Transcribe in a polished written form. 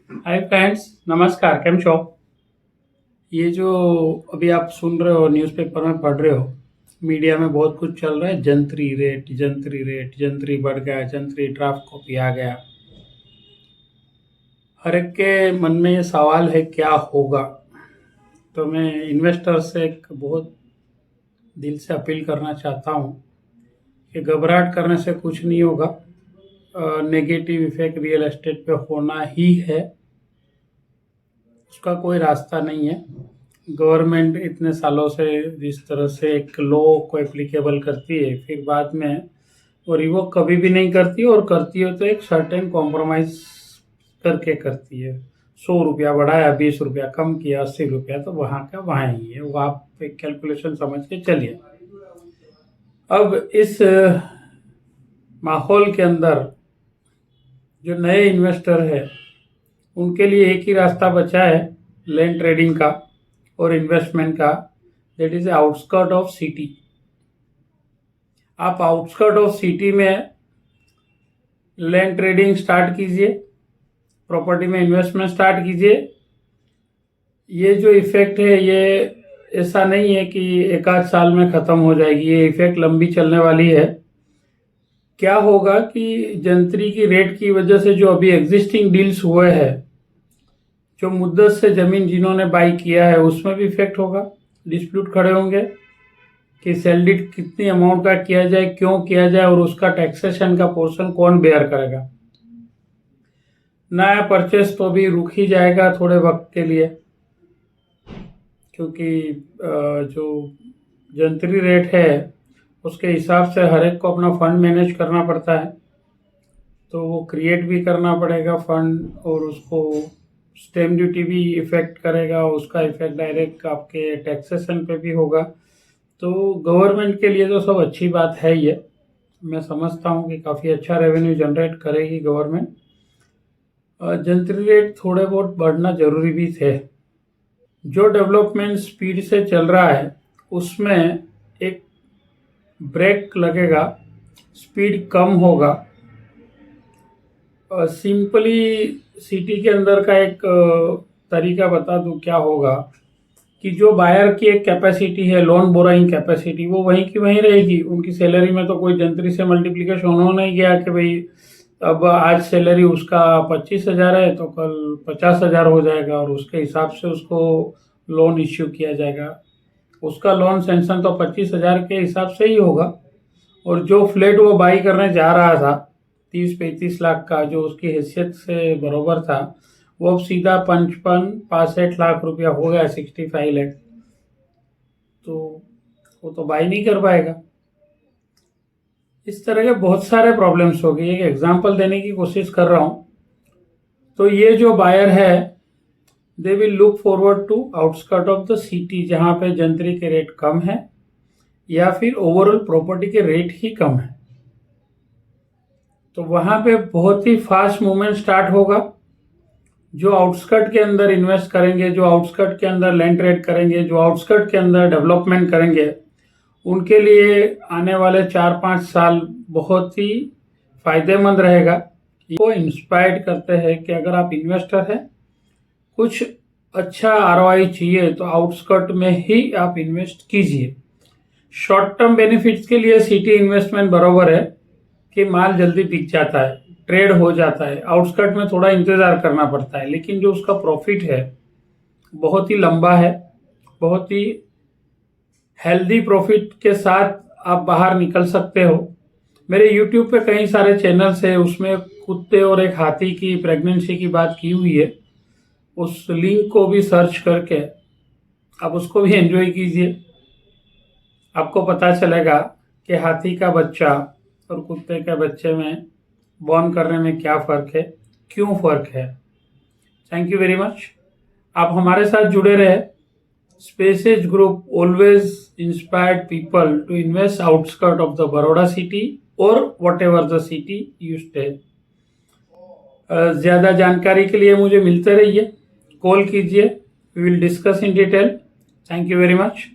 Hi friends, नमस्कार। કેમ છો? ये जो अभी आप सुन रहे हो, न्यूज़पेपर में पढ़ रहे हो, मीडिया में बहुत कुछ चल रहा है। जंतरी बढ़ गया, जंतरी ड्राफ्ट कॉपी आ गया। हर एक के मन में ये सवाल है, क्या होगा? तो मैं इन्वेस्टर से एक बहुत दिल से अपील करना चाहता हूँ कि घबराहट करने से कुछ नहीं होगा। नेगेटिव इफेक्ट रियल एस्टेट पे होना ही है, उसका कोई रास्ता नहीं है। गवर्नमेंट इतने सालों से जिस तरह से एक लॉ को एप्लीकेबल करती है, फिर बाद में वो रिवोक कभी भी नहीं करती, और करती है तो एक सर्टेन कॉम्प्रोमाइज करके करती है। 100 रुपया बढ़ाया, 20 रुपया कम किया, 80 रुपया, तो वहाँ का वहाँ ही है। वो आप एक कैलकुलेशन समझ के चलिए। अब इस माहौल के अंदर जो नए इन्वेस्टर है, उनके लिए एक ही रास्ता बचा है लैंड ट्रेडिंग का और इन्वेस्टमेंट का। That is outskirt of city. आप आउटस्कर्ट ऑफ सिटी में लैंड ट्रेडिंग स्टार्ट कीजिए, प्रॉपर्टी में इन्वेस्टमेंट स्टार्ट कीजिए। ये जो इफेक्ट है, ये ऐसा नहीं है कि एक आध साल में ख़त्म हो जाएगी। ये इफेक्ट लंबी चलने वाली है। क्या होगा कि जंतरी की रेट की वजह से जो अभी एग्जिस्टिंग डील्स हुए हैं, जो मुद्दत से ज़मीन जिन्होंने बाई किया है, उसमें भी इफेक्ट होगा। डिस्प्यूट खड़े होंगे कि सेल डीड कितनी अमाउंट का किया जाए, क्यों किया जाए, और उसका टैक्सेशन का पोर्शन कौन बेयर करेगा। नया परचेस तो भी रुक ही जाएगा थोड़े वक्त के लिए, क्योंकि जो जंतरी रेट है उसके हिसाब से हर एक को अपना फंड मैनेज करना पड़ता है। तो वो क्रिएट भी करना पड़ेगा फंड, और उसको स्टैम्प ड्यूटी भी इफेक्ट करेगा, उसका इफेक्ट डायरेक्ट आपके टैक्सेशन पे भी होगा। तो गवर्नमेंट के लिए तो सब अच्छी बात है। ये मैं समझता हूँ कि काफ़ी अच्छा रेवेन्यू जनरेट करेगी गवर्नमेंट। जंतरी रेट थोड़े बहुत बढ़ना जरूरी भी थे। जो डेवलपमेंट स्पीड से चल रहा है उसमें एक ब्रेक लगेगा, स्पीड कम होगा। सिंपली सिटी के अंदर का एक तरीका बता दूं क्या होगा, कि जो बायर की एक कैपेसिटी है, लोन बोराइंग कैपेसिटी, वो वहीं की वहीं रहेगी। उनकी सैलरी में तो कोई जंतरी से मल्टीप्लिकेशन हो नहीं गया कि भाई अब आज सैलरी उसका 25,000 है तो कल 50,000 हो जाएगा, और उसके हिसाब से उसको लोन इश्यू किया जाएगा। उसका लोन सेंक्शन तो 25,000 के हिसाब से ही होगा, और जो फ्लैट वो बाई करने जा रहा था 30-35 लाख का, जो उसकी हैसियत से बरोबर था, वो अब सीधा 55-65 लाख रुपया हो गया, 65 लाख। तो वो तो बाई नहीं कर पाएगा। इस तरह के बहुत सारे प्रॉब्लम्स हो गए। एक एग्जांपल देने की कोशिश कर रहा हूँ। तो ये जो बायर है, they will look forward to outskirt of the city, जहाँ पे जंतरी के रेट कम है या फिर ओवरऑल प्रॉपर्टी के रेट ही कम है। तो वहाँ पे बहुत ही फास्ट मूवमेंट स्टार्ट होगा। जो आउटस्कर्ट के अंदर इन्वेस्ट करेंगे, जो आउटस्कर्ट के अंदर लैंड ट्रेड करेंगे, जो आउटस्कर्ट के अंदर डेवलपमेंट करेंगे, उनके लिए आने वाले 4-5 साल बहुत ही फायदेमंद रहेगा। वो इंस्पायर्ड करते हैं कि अगर आप इन्वेस्टर हैं, कुछ अच्छा आरओआई चाहिए, तो आउटस्कर्ट में ही आप इन्वेस्ट कीजिए। शॉर्ट टर्म बेनिफिट्स के लिए सिटी इन्वेस्टमेंट बराबर है कि माल जल्दी बिक जाता है, ट्रेड हो जाता है। आउटस्कर्ट में थोड़ा इंतजार करना पड़ता है, लेकिन जो उसका प्रॉफिट है बहुत ही लंबा है। बहुत ही हेल्दी प्रॉफिट के साथ आप बाहर निकल सकते हो। मेरे यूट्यूब पे कई सारे चैनल्स है, उसमें कुत्ते और एक हाथी की प्रेगनेंसी की बात की हुई है। उस लिंक को भी सर्च करके आप उसको भी एंजॉय कीजिए। आपको पता चलेगा कि हाथी का बच्चा और कुत्ते के बच्चे में बॉर्न करने में क्या फ़र्क है, क्यों फ़र्क है। Thank you very much. आप हमारे साथ जुड़े रहे। Space age group always inspired people to invest outskirt of the Baroda city और whatever the city you stay. ज़्यादा जानकारी के लिए मुझे मिलते रहिए, कॉल कीजिए, we will discuss in detail. Thank you very much.